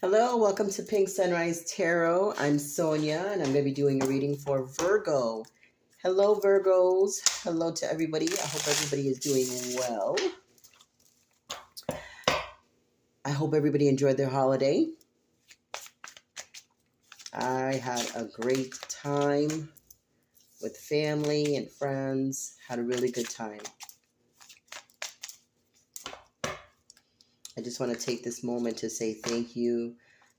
Hello, welcome to Pink Sunrise Tarot. I'm Sonia, and I'm going to be doing a reading for Virgo. Hello, Virgos. Hello to everybody. I hope everybody is doing well. I hope everybody enjoyed their holiday. I had a great time with family and friends. Had a really good time. I just want to take this moment to say thank you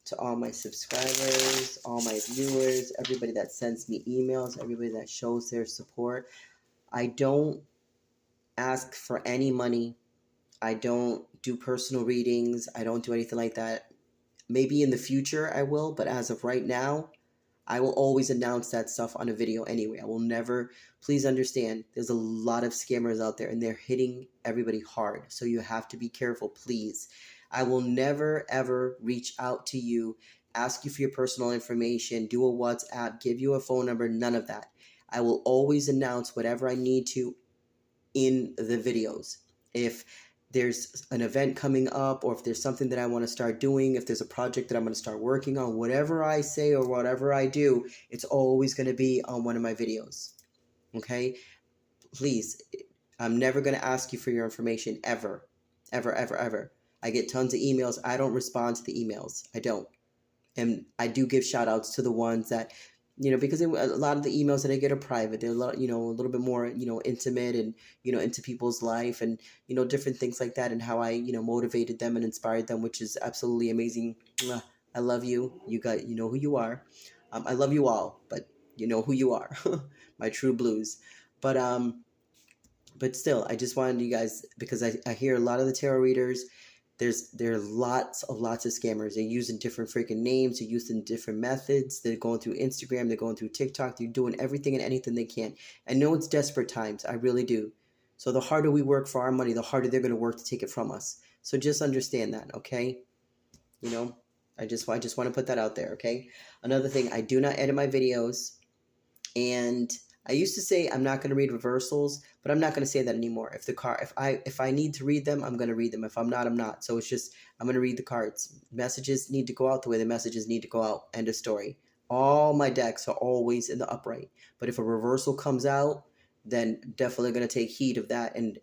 to all my subscribers, all my viewers, everybody that sends me emails, everybody that shows their support. I don't ask for any money. I don't do personal readings. I don't do anything like that. Maybe in the future I will, but as of right now, I will always announce that stuff on a video anyway. I will never, please understand, there's a lot of scammers out there and they're hitting everybody hard. So you have to be careful, please. I will never, ever reach out to you, ask you for your personal information, do a WhatsApp, give you a phone number, none of that. I will always announce whatever I need to in the videos. If there's an event coming up, or if there's something that I want to start doing, if there's a project that I'm going to start working on, whatever I say or whatever I do, it's always going to be on one of my videos. Okay? Please, I'm never going to ask you for your information ever. Ever, ever, ever. I get tons of emails. I don't respond to the emails. I don't. And I do give shout outs to the ones that, because a lot of the emails that I get are private. They're a little bit more, intimate and, into people's life and, different things like that and how I, motivated them and inspired them, which is absolutely amazing. I love you. You know who you are. I love you all, but you know who you are. My true blues. But still, I just wanted you guys, because I hear a lot of the tarot readers, there are lots of scammers. They're using different freaking names. They're using different methods. They're going through Instagram. They're going through TikTok. They're doing everything and anything they can. I know it's desperate times. I really do. So the harder we work for our money, the harder they're going to work to take it from us. So just understand that, okay? I just want to put that out there, okay? Another thing, I do not edit my videos. And I used to say I'm not going to read reversals, but I'm not going to say that anymore. If I need to read them, I'm going to read them. If I'm not, I'm not. So it's just, I'm going to read the cards. Messages need to go out the way the messages need to go out. End of story. All my decks are always in the upright. But if a reversal comes out, then definitely going to take heed of that and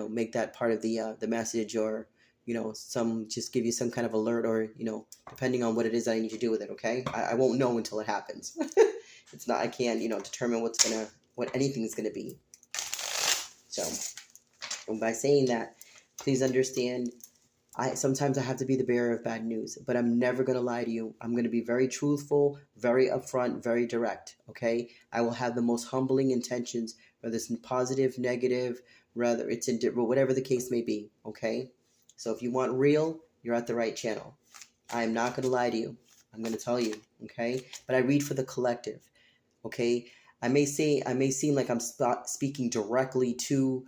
make that part of the message, or just give you some kind of alert, or depending on what it is I need to do with it. Okay, I won't know until it happens. It's not, I can't, determine what anything is going to be. So, and by saying that, please understand, sometimes I have to be the bearer of bad news, but I'm never going to lie to you. I'm going to be very truthful, very upfront, very direct, okay? I will have the most humbling intentions, whether it's positive, negative, whether it's whatever the case may be, okay? So if you want real, you're at the right channel. I am not going to lie to you. I'm going to tell you, okay? But I read for the collective. Okay, I may seem like I'm speaking directly to,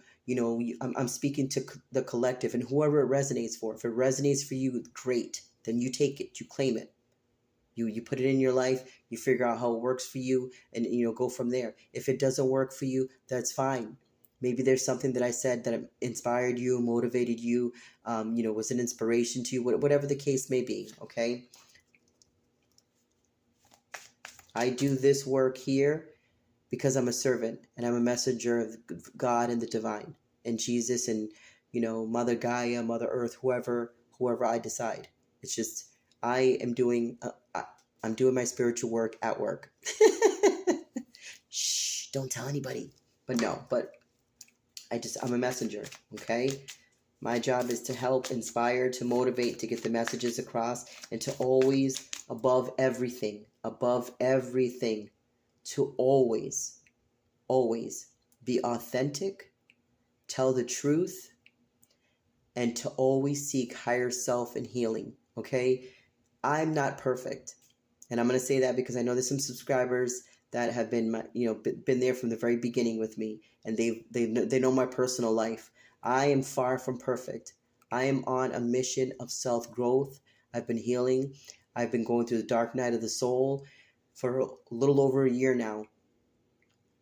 I'm speaking to the collective and whoever it resonates for. If it resonates for you, great. Then you take it, you claim it. You put it in your life, you figure out how it works for you, and, go from there. If it doesn't work for you, that's fine. Maybe there's something that I said that inspired you, motivated you, was an inspiration to you, whatever the case may be, okay? I do this work here because I'm a servant and I'm a messenger of God and the divine and Jesus and, Mother Gaia, Mother Earth, whoever I decide. It's just, I'm doing my spiritual work at work. Shh, don't tell anybody. But I'm a messenger, okay? My job is to help, inspire, to motivate, to get the messages across, and to always, above everything, to always be authentic, tell the truth, and to always seek higher self and healing, okay? I'm not perfect. And I'm going to say that because I know there's some subscribers that have been, been there from the very beginning with me, and they know my personal life. I am far from perfect. I am on a mission of self-growth. I've been healing. I've been going through the dark night of the soul for a little over a year now.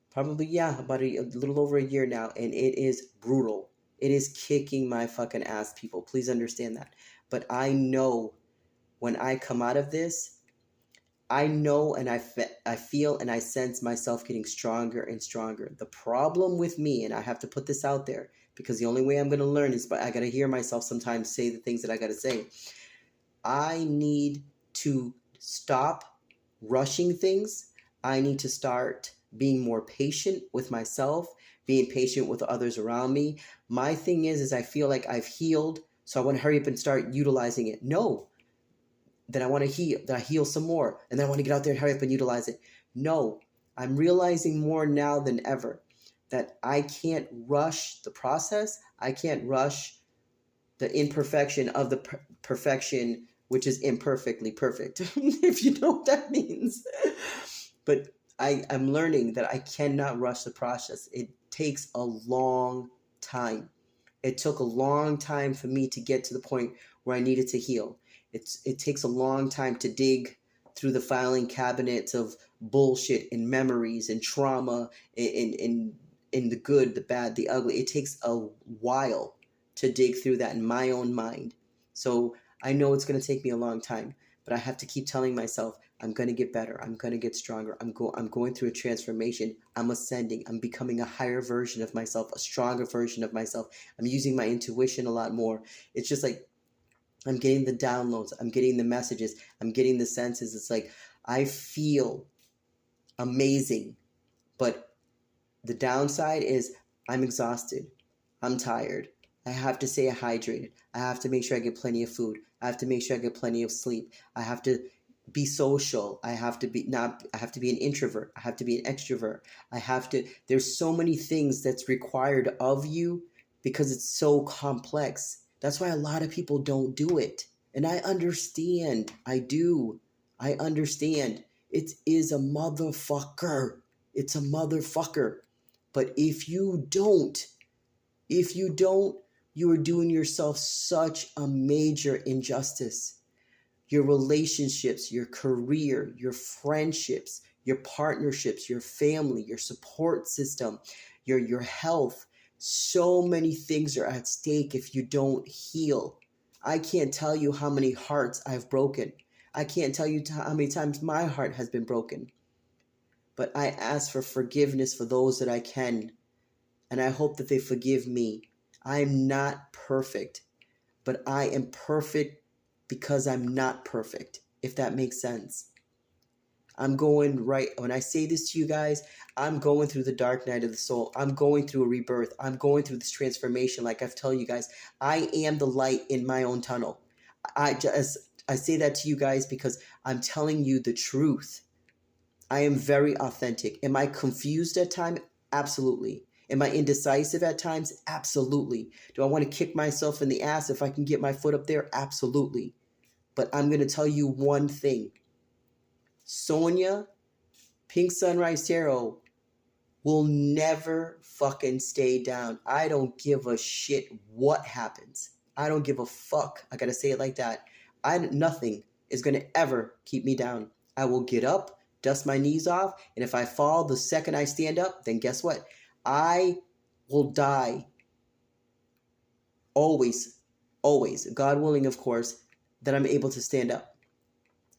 Probably, yeah, about a little over a year now. And it is brutal. It is kicking my fucking ass, people. Please understand that. But I know when I come out of this, I know and I feel and I sense myself getting stronger and stronger. The problem with me, and I have to put this out there because the only way I'm going to learn is I got to hear myself sometimes say the things that I got to say. I need to stop rushing things. I need to start being more patient with myself, being patient with others around me. My thing is I feel like I've healed, so I want to hurry up and start utilizing it. No. Then I want to heal, then I heal some more, and then I want to get out there and hurry up and utilize it. No, I'm realizing more now than ever that I can't rush the process. I can't rush the imperfection of the perfection, which is imperfectly perfect, if you know what that means. But I'm learning that I cannot rush the process. It takes a long time. It took a long time for me to get to the point where I needed to heal. It takes a long time to dig through the filing cabinets of bullshit and memories and trauma in the good, the bad, the ugly. It takes a while to dig through that in my own mind. So I know it's going to take me a long time, but I have to keep telling myself, I'm going to get better. I'm going to get stronger. I'm going through a transformation. I'm ascending. I'm becoming a higher version of myself, a stronger version of myself. I'm using my intuition a lot more. It's just like I'm getting the downloads. I'm getting the messages. I'm getting the senses. It's like I feel amazing, but the downside is I'm exhausted. I'm tired. I have to stay hydrated. I have to make sure I get plenty of food. I have to make sure I get plenty of sleep. I have to be social. I have to be an introvert. I have to be an extrovert. There's so many things that's required of you because it's so complex. That's why a lot of people don't do it. And I understand. I do. I understand. It is a motherfucker. It's a motherfucker. But if you don't, you are doing yourself such a major injustice. Your relationships, your career, your friendships, your partnerships, your family, your support system, your health. So many things are at stake if you don't heal. I can't tell you how many hearts I've broken. I can't tell you how many times my heart has been broken. But I ask for forgiveness for those that I can. And I hope that they forgive me. I am not perfect, but I am perfect because I'm not perfect, if that makes sense. I'm going right, when I say this to you guys, I'm going through the dark night of the soul. I'm going through a rebirth. I'm going through this transformation. Like I've told you guys, I am the light in my own tunnel. I say that to you guys because I'm telling you the truth. I am very authentic. Am I confused at times? Absolutely. Am I indecisive at times? Absolutely. Do I want to kick myself in the ass if I can get my foot up there? Absolutely. But I'm going to tell you one thing. Sonia, Pink Sunrise Tarot, will never fucking stay down. I don't give a shit what happens. I don't give a fuck. I got to say it like that. Nothing is going to ever keep me down. I will get up, dust my knees off, and if I fall the second I stand up, then guess what? I will die. Always, always, God willing, of course, that I'm able to stand up.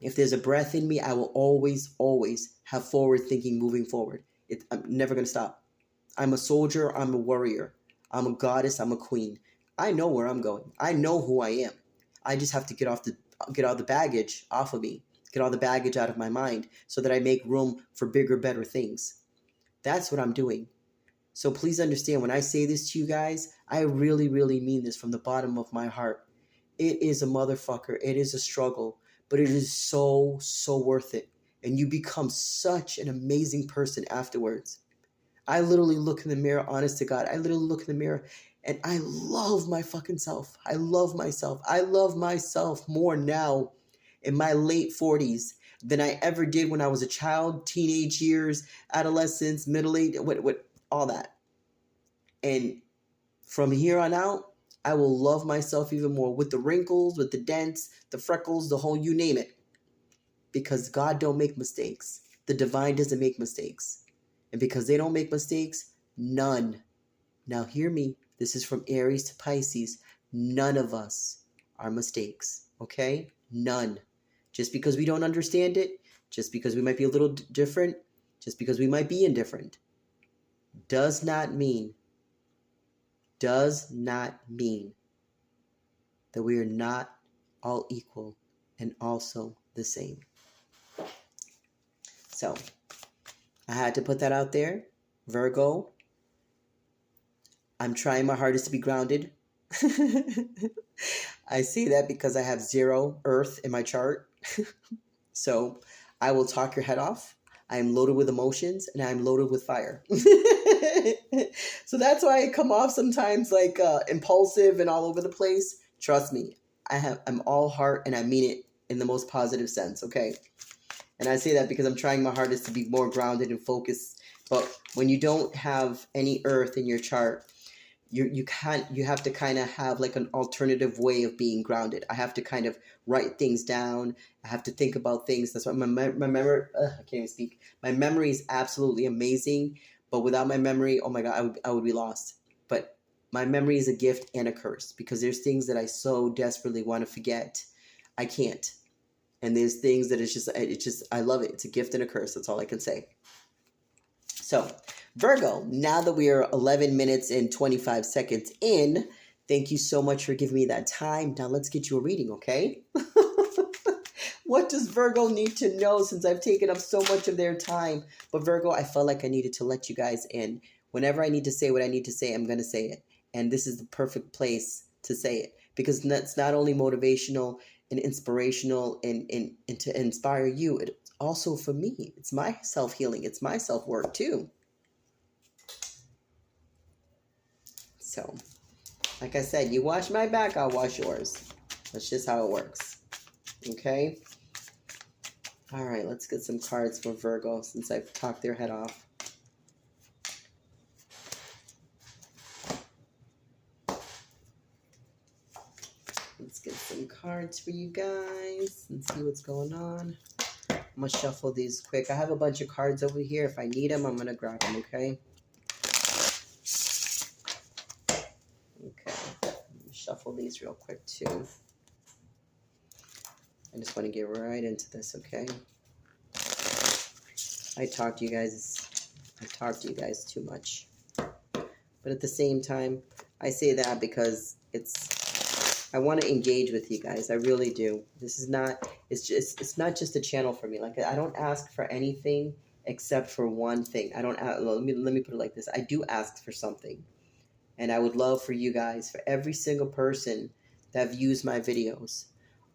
If there's a breath in me, I will always, always have forward thinking moving forward. I'm never going to stop. I'm a soldier. I'm a warrior. I'm a goddess. I'm a queen. I know where I'm going. I know who I am. I just have to get all the baggage off of me. Get all the baggage out of my mind so that I make room for bigger, better things. That's what I'm doing. So please understand, when I say this to you guys, I really, really mean this from the bottom of my heart. It is a motherfucker. It is a struggle, but it is so, so worth it. And you become such an amazing person afterwards. I literally look in the mirror, honest to God. I literally look in the mirror and I love my fucking self. I love myself. I love myself more now in my late 40s than I ever did when I was a child, teenage years, adolescence, middle age, all that. And from here on out, I will love myself even more with the wrinkles, with the dents, the freckles, the whole, you name it. Because God don't make mistakes. The divine doesn't make mistakes. And because they don't make mistakes, none. Now hear me. This is from Aries to Pisces. None of us are mistakes. Okay? None. Just because we don't understand it, just because we might be a little different, just because we might be indifferent, does not mean that we are not all equal and also the same. So I had to put that out there. Virgo, I'm trying my hardest to be grounded. I say that because I have 0 earth in my chart. So I will talk your head off. I am loaded with emotions and I'm loaded with fire. So that's why I come off sometimes like impulsive and all over the place. Trust me, I'm all heart and I mean it in the most positive sense, okay? And I say that because I'm trying my hardest to be more grounded and focused. But when you don't have any earth in your chart, you have to kind of have like an alternative way of being grounded. I have to kind of write things down. I have to think about things. That's why my memory, I can't even speak. My memory is absolutely amazing, but without my memory, oh my God, I would be lost. But my memory is a gift and a curse because there's things that I so desperately want to forget. I can't. And there's things that it's just, I love it. It's a gift and a curse. That's all I can say. So Virgo, now that we are 11 minutes and 25 seconds in, thank you so much for giving me that time. Now let's get you a reading, okay? What does Virgo need to know since I've taken up so much of their time? But Virgo, I felt like I needed to let you guys in. Whenever I need to say what I need to say, I'm going to say it. And this is the perfect place to say it because it's not only motivational and inspirational and to inspire you, it's also for me. It's my self-healing. It's my self-work too. So, like I said, you wash my back, I'll wash yours. That's just how it works. Okay? All right, let's get some cards for Virgo since I've talked their head off. Let's get some cards for you guys and see what's going on. I'm going to shuffle these quick. I have a bunch of cards over here. If I need them, I'm going to grab them, okay? Okay. Shuffle these real quick, too. I just want to get right into this, okay? I talk to you guys too much. But at the same time, I say that because I want to engage with you guys. I really do. It's not just a channel for me. Like, I don't ask for anything except for one thing. Let me put it like this. I do ask for something. And I would love for you guys, for every single person that views my videos,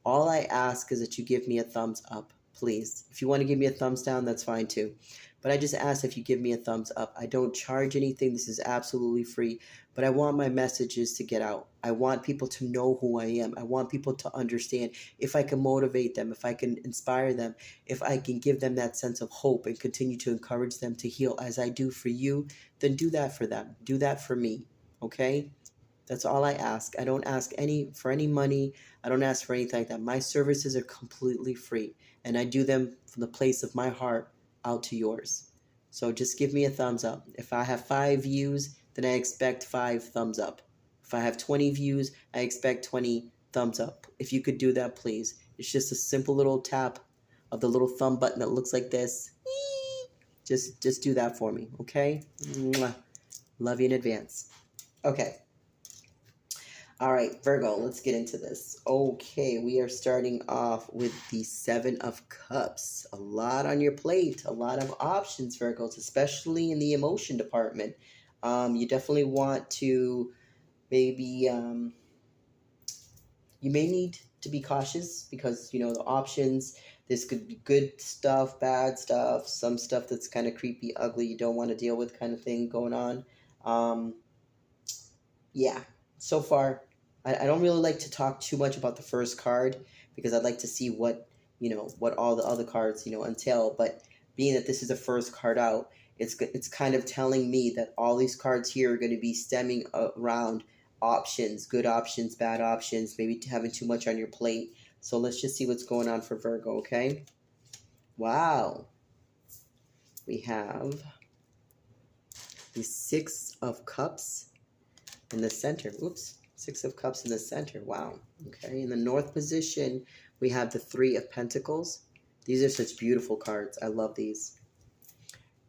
all I ask is that you give me a thumbs up, please. If you want to give me a thumbs down, that's fine too. But I just ask if you give me a thumbs up. I don't charge anything. This is absolutely free. But I want my messages to get out. I want people to know who I am. I want people to understand. If I can motivate them, if I can inspire them, if I can give them that sense of hope and continue to encourage them to heal as I do for you, then do that for them. Do that for me. Okay? That's all I ask. I don't ask for any money. I don't ask for anything like that. My services are completely free. And I do them from the place of my heart out to yours. So just give me a thumbs up. If I have 5 views, then I expect 5 thumbs up. If I have 20 views, I expect 20 thumbs up. If you could do that, please. It's just a simple little tap of the little thumb button that looks like this. Just do that for me, okay? Mwah. Love you in advance. Okay. All right, Virgo, let's get into this. Okay, we are starting off with the 7 of Cups. A lot on your plate, a lot of options, Virgos, especially in the emotion department. You definitely want to maybe, you may need to be cautious because, the options, this could be good stuff, bad stuff, some stuff that's kind of creepy, ugly, you don't want to deal with kind of thing going on. Yeah, so far, I don't really like to talk too much about the first card because I'd like to see what all the other cards, entail. But being that this is the first card out, it's kind of telling me that all these cards here are going to be stemming around options, good options, bad options, maybe having too much on your plate. So let's just see what's going on for Virgo, okay? Wow. We have the 6 of Cups in the center. Oops. 6 of Cups in the center. Wow. Okay, in the North position, we have the Three of Pentacles. These are such beautiful cards. I love these.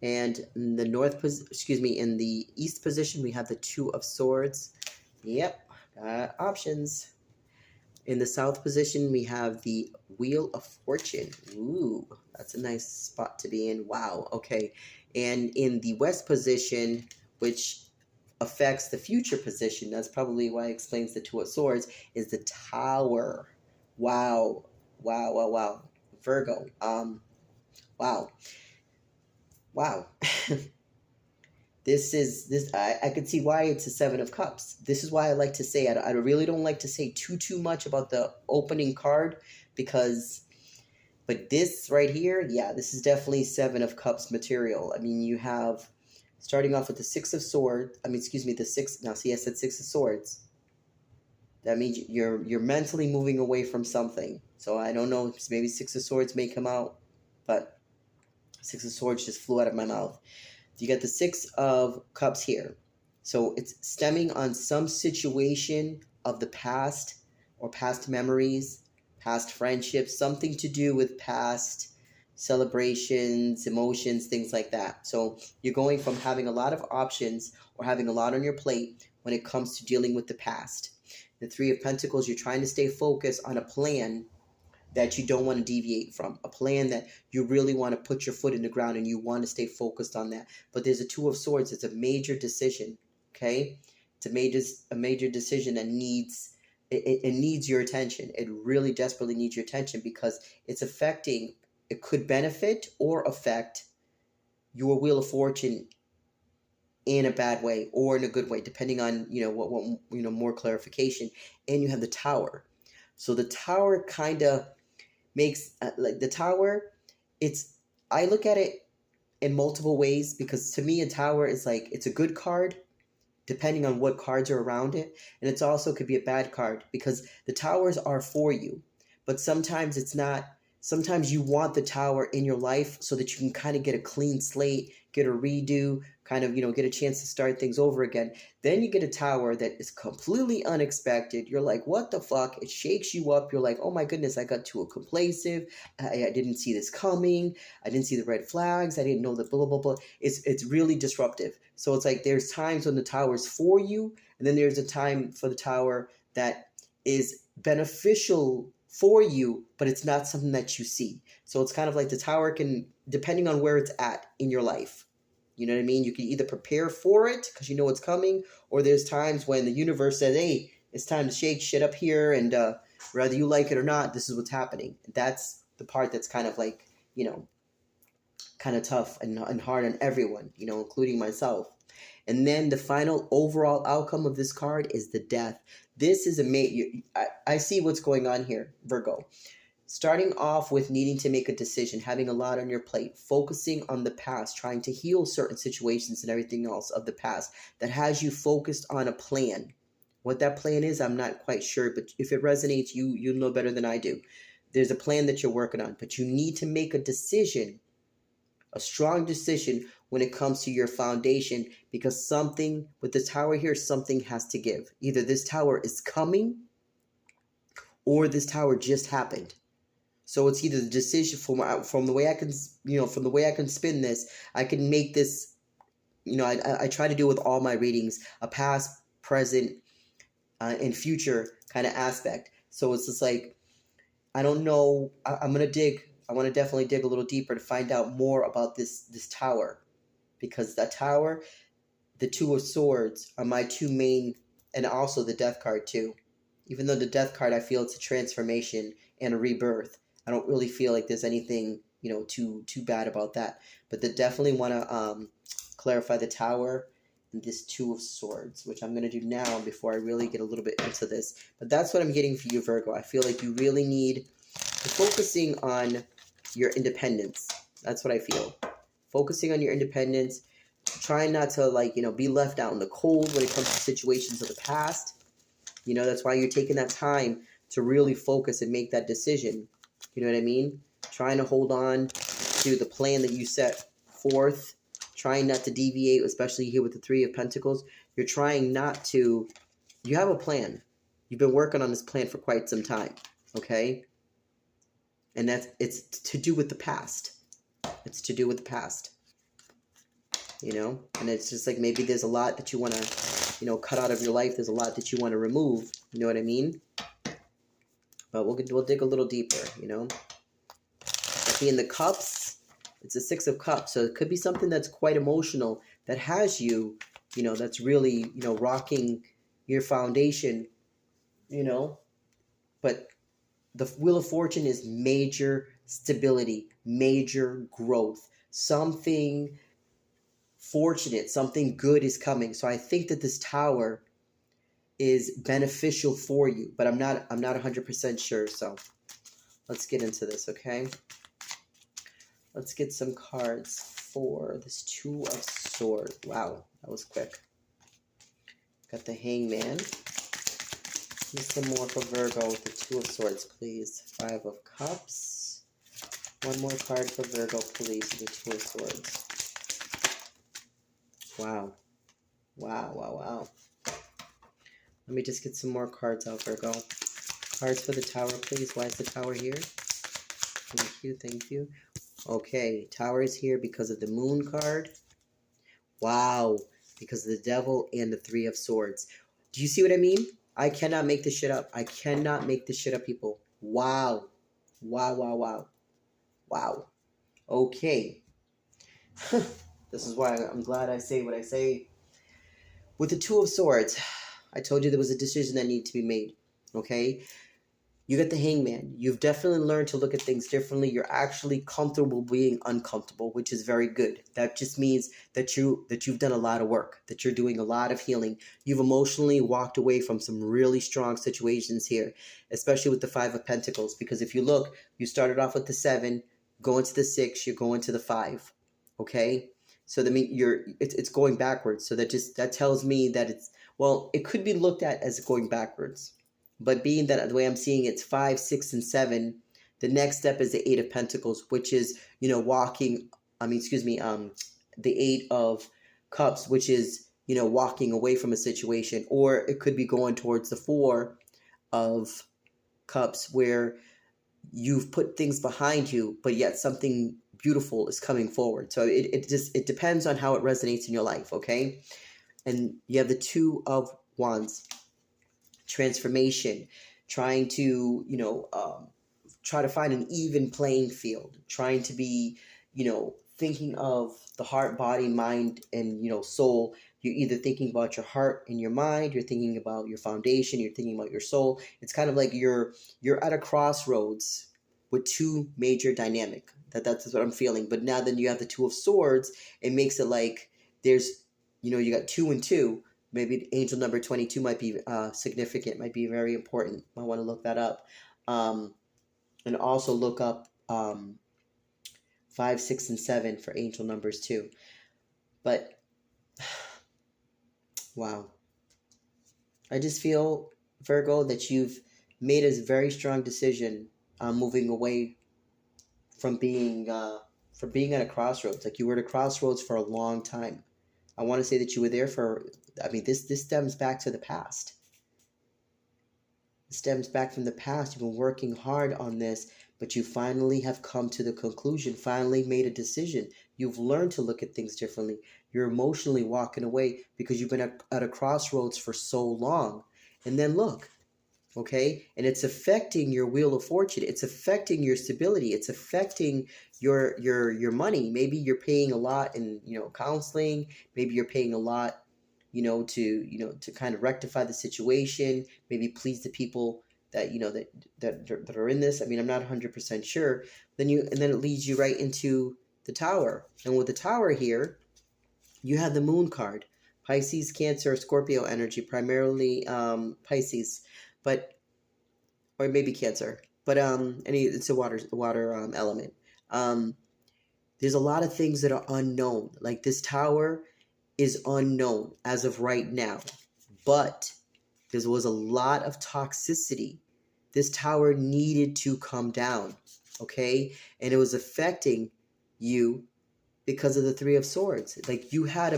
And in the in the East position, we have the Two of Swords. Yep, got options. In the South position, we have the Wheel of Fortune. Ooh, that's a nice spot to be in. Wow, okay. And in the West position, which affects the future position, that's probably why it explains the Two of Swords, is the Tower. Wow, wow, wow, wow. Virgo, wow, wow. I could see why it's a Seven of Cups. This is why I like to say, I really don't like to say too much about the opening card, because, but this right here, yeah, this is definitely Seven of Cups material. I mean, you have, starting off with the Six of Swords, the Six, now see I said Six of Swords. That means you're mentally moving away from something. So I don't know, maybe Six of Swords may come out, but Six of Swords just flew out of my mouth. You get the Six of Cups here. So it's stemming on some situation of the past, or past memories, past friendships, something to do with past celebrations, emotions, things like that. So you're going from having a lot of options or having a lot on your plate when it comes to dealing with the past. The Three of Pentacles, you're trying to stay focused on a plan that you don't want to deviate from, a plan that you really want to put your foot in the ground and you want to stay focused on that. But there's a Two of Swords. It's a major decision, okay? It's a major decision that needs, it needs your attention. It really desperately needs your attention, because it's affecting, it could benefit or affect your Wheel of Fortune in a bad way or in a good way, depending on, what more clarification. And you have the Tower. So the Tower kind of makes, like the Tower, I look at it in multiple ways, because to me a Tower is like, it's a good card depending on what cards are around it, and it's also could be a bad card, because the Towers are for you, but sometimes it's not. Sometimes you want the Tower in your life so that you can kind of get a clean slate, get a redo, kind of, get a chance to start things over again. Then you get a Tower that is completely unexpected. You're like, what the fuck? It shakes you up. You're like, oh my goodness, I got too complacent. I didn't see this coming. I didn't see the red flags. I didn't know the blah, blah, blah. It's really disruptive. So it's like there's times when the Tower is for you, and then there's a time for the Tower that is beneficial for you, but it's not something that you see. So it's kind of like the Tower can, depending on where it's at in your life, you know what I mean? You can either prepare for it because you know it's coming, or there's times when the universe says, hey, it's time to shake shit up here, and whether you like it or not, this is what's happening. That's the part that's kind of like, kind of tough and hard on everyone, including myself. And then the final overall outcome of this card is the Death. This is I see what's going on here, Virgo. Starting off with needing to make a decision, having a lot on your plate, focusing on the past, trying to heal certain situations and everything else of the past that has you focused on a plan. What that plan is, I'm not quite sure, but if it resonates, you'll know better than I do. There's a plan that you're working on, but you need to make a decision, a strong decision when it comes to your foundation, because something with the Tower here, something has to give. Either this Tower is coming or this Tower just happened. So it's either the decision from the way I can, from the way I can spin this, I can make this, I try to do with all my readings, a past, present, and future kind of aspect. So it's just like, I don't know, I'm going to dig. I want to definitely dig a little deeper to find out more about this Tower, because that Tower, the Two of Swords are my two main, and also the Death card too. Even though the Death card, I feel it's a transformation and a rebirth. I don't really feel like there's anything, too bad about that. But they definitely want to clarify the Tower and this Two of Swords, which I'm going to do now before I really get a little bit into this. But that's what I'm getting for you, Virgo. I feel like you really need to focusing on your independence. That's what I feel. Focusing on your independence, trying not to be left out in the cold when it comes to situations of the past. That's why you're taking that time to really focus and make that decision. You know what I mean? Trying to hold on to the plan that you set forth, trying not to deviate, especially here with the Three of Pentacles. You're trying not to, you have a plan. You've been working on this plan for quite some time, okay? And it's to do with the past. It's to do with the past, you know? And it's just like maybe there's a lot that you want to, you know, cut out of your life. There's a lot that you want to remove. You know what I mean? But we'll dig a little deeper, you know? See, in the cups, it's a 6 of cups. So it could be something that's quite emotional that has you, you know, that's really, you know, rocking your foundation, you know? But the Wheel of Fortune is major stability, major growth. Something fortunate, something good is coming. So I think that this Tower is beneficial for you, but I'm not 100% sure. So let's get into this, okay? Let's get some cards for this 2 of Swords. Wow, that was quick. Got the Hangman. Give some more for Virgo with the 2 of Swords, please. 5 of Cups. One more card for Virgo, please, with the 2 of Swords. Wow. Wow, wow, wow. Let me just get some more cards out, Virgo. Cards for the Tower, please. Why is the Tower here? Thank you, thank you. Okay, Tower is here because of the Moon card. Wow. Because of the Devil and the 3 of Swords. Do you see what I mean? I cannot make this shit up. I cannot make this shit up, people. Wow. Wow, wow, wow. Wow. Okay. This is why I'm glad I say what I say. With the 2 of Swords, I told you there was a decision that needed to be made. Okay? You got the Hangman. You've definitely learned to look at things differently. You're actually comfortable being uncomfortable, which is very good. That just means that you've done a lot of work, that you're doing a lot of healing. You've emotionally walked away from some really strong situations here, especially with the 5 of Pentacles. Because if you look, you started off with the 7, going to the 6, you're going to the 5. Okay? So that means it's going backwards. So that tells me that it could be looked at as going backwards. But being that the way I'm seeing it's 5, 6, and 7, the next step is the 8 of Pentacles, which is, you know, the 8 of Cups, which is, you know, walking away from a situation. Or it could be going towards the 4 of Cups, where you've put things behind you, but yet something beautiful is coming forward. So it depends on how it resonates in your life, okay? And you have the 2 of Wands. Transformation, trying to, you know, try to find an even playing field, trying to be, you know, thinking of the heart, body, mind, and, you know, soul. You're either thinking about your heart and your mind, you're thinking about your foundation, you're thinking about your soul. It's kind of like you're at a crossroads with 2 major dynamic. That's what I'm feeling. But now then you have the 2 of Swords, it makes it like there's, you know, you got 2 and 2. Maybe angel number 22 might be significant, might be very important. I want to look that up. And also look up 5, 6, and 7 for angel numbers too. But, wow. I just feel, Virgo, that you've made a very strong decision moving away from being at a crossroads. Like you were at a crossroads for a long time. I want to say that you were there for, this stems back to the past. It stems back from the past. You've been working hard on this, but you finally have come to the conclusion, finally made a decision. You've learned to look at things differently. You're emotionally walking away because you've been at a crossroads for so long. And then look, okay? And it's affecting your Wheel of Fortune. It's affecting your stability. It's affecting your money. Maybe you're paying a lot in, you know, counseling. Maybe you're paying a lot, to kind of rectify the situation, maybe please the people that, that are in this. I'm not 100% sure. Then it leads you right into the Tower. And with the Tower here, you have the Moon card. Pisces, Cancer, Scorpio energy, primarily Pisces, or maybe Cancer, but it's a water element. There's a lot of things that are unknown. Like this Tower is unknown as of right now, but there was a lot of toxicity. This Tower needed to come down, okay? And it was affecting you because of the 3 of Swords. Like you had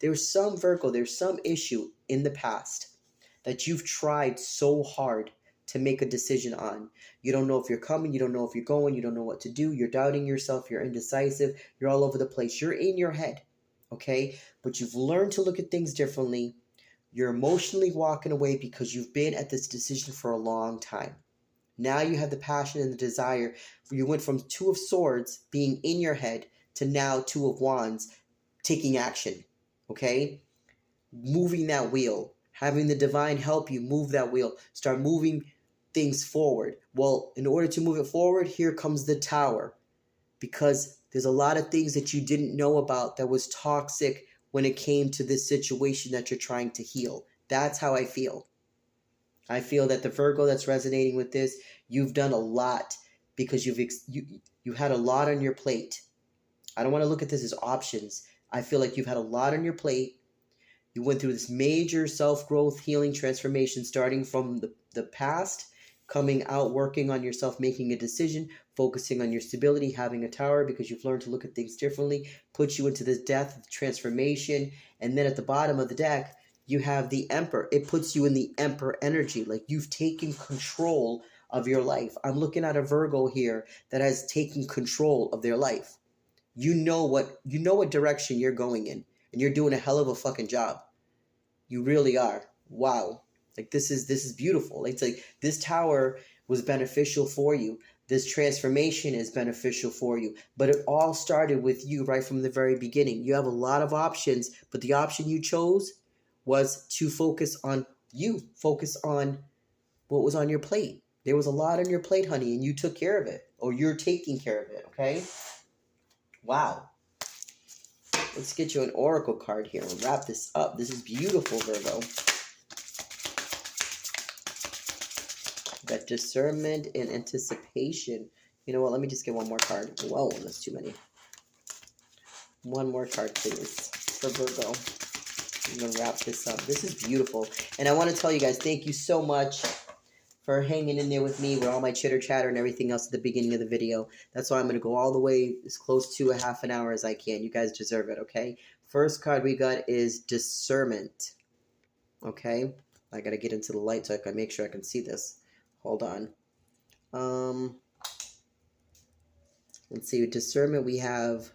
there's some Virgo, there's some issue in the past that you've tried so hard to make a decision on. You don't know if you're coming, you don't know if you're going, you don't know what to do, you're doubting yourself, you're indecisive, you're all over the place, you're in your head, okay? But you've learned to look at things differently. You're emotionally walking away because you've been at this decision for a long time. Now you have the passion and the desire. You went from Two of Swords being in your head to now Two of Wands taking action, okay? Moving that wheel, having the divine help you move that wheel, start moving things forward. Well, in order to move it forward, here comes the Tower, because there's a lot of things that you didn't know about that was toxic when it came to this situation that you're trying to heal. That's how I feel. I feel that the Virgo that's resonating with this, you've done a lot because you had a lot on your plate. I don't want to look at this as options. I feel like you've had a lot on your plate. You went through this major self-growth, healing, transformation, starting from the past, coming out, working on yourself, making a decision, focusing on your stability, having a Tower because you've learned to look at things differently, puts you into this death, transformation, and then at the bottom of the deck, you have the Emperor. It puts you in the Emperor energy, like you've taken control of your life. I'm looking at a Virgo here that has taken control of their life. You know what direction you're going in, and you're doing a hell of a fucking job. You really are. Wow. Like this is beautiful. It's like this Tower was beneficial for you. This transformation is beneficial for you. But it all started with you right from the very beginning. You have a lot of options, but the option you chose was to focus on you. Focus on what was on your plate. There was a lot on your plate, honey, and you took care of it. Or you're taking care of it, okay? Wow. Let's get you an oracle card here and wrap this up. This is beautiful, Virgo. That discernment and anticipation. You know what? Let me just get one more card. Whoa, that's too many. One more card, please, for Virgo. I'm going to wrap this up. This is beautiful. And I want to tell you guys, thank you so much for hanging in there with me with all my chitter chatter and everything else at the beginning of the video. That's why I'm going to go all the way as close to a half an hour as I can. You guys deserve it, okay? First card we got is discernment. Okay? I got to get into the light so I can make sure I can see this. Hold on. Let's see. With discernment we have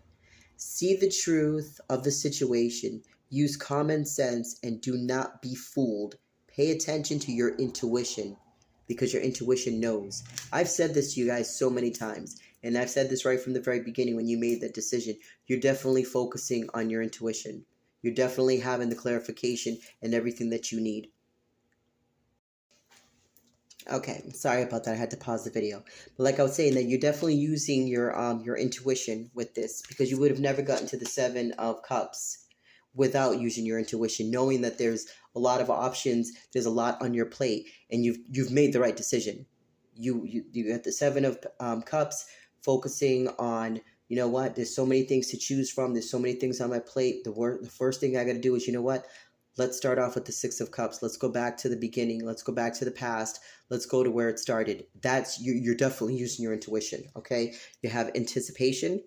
see the truth of the situation. Use common sense and do not be fooled. Pay attention to your intuition, because your intuition knows. I've said this to you guys so many times, and I've said this right from the very beginning when you made that decision. You're definitely focusing on your intuition. You're definitely having the clarification and everything that you need. Okay, sorry about that. I had to pause the video. But like I was saying, that you're definitely using your intuition with this, because you would have never gotten to the Seven of Cups without using your intuition, knowing that there's a lot of options, there's a lot on your plate, and you've made the right decision. You got the Seven of Cups, focusing on, you know what, there's so many things to choose from, there's so many things on my plate. The first thing I got to do is, you know what, let's start off with the Six of Cups. Let's go back to the beginning. Let's go back to the past. Let's go to where it started. That's you're definitely using your intuition, okay? You have anticipation.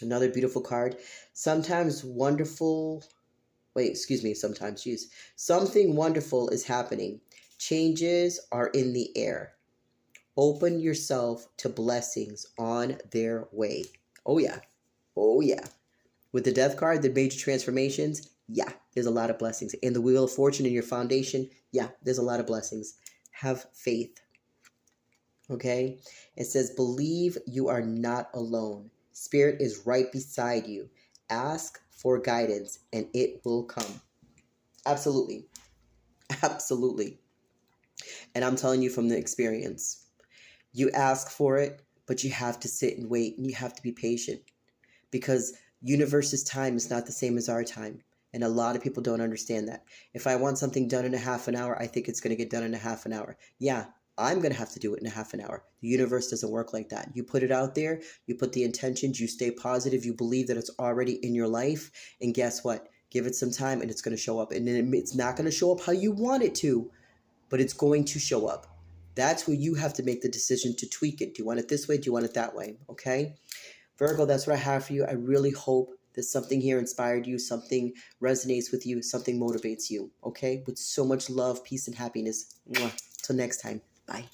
Another beautiful card. Sometimes wonderful... Wait, excuse me. Sometimes, jeez. Something wonderful is happening. Changes are in the air. Open yourself to blessings on their way. Oh, yeah. Oh, yeah. With the Death card, the major transformations, yeah, there's a lot of blessings. And the Wheel of Fortune in your foundation, yeah, there's a lot of blessings. Have faith. Okay? It says, believe you are not alone. Spirit is right beside you. Ask for guidance and it will come. Absolutely. Absolutely. And I'm telling you from the experience. You ask for it, but you have to sit and wait, and you have to be patient, because universe's time is not the same as our time. And a lot of people don't understand that. If I want something done in a half an hour, I think it's going to get done in a half an hour. Yeah, I'm going to have to do it in a half an hour. The universe doesn't work like that. You put it out there, you put the intentions, you stay positive, you believe that it's already in your life, and guess what? Give it some time and it's going to show up. And then it's not going to show up how you want it to, but it's going to show up. That's where you have to make the decision to tweak it. Do you want it this way? Do you want it that way? Okay? Virgo, that's what I have for you. I really hope There's something here inspired you, something resonates with you, something motivates you, okay? With so much love, peace, and happiness. Mwah. Till next time. Bye.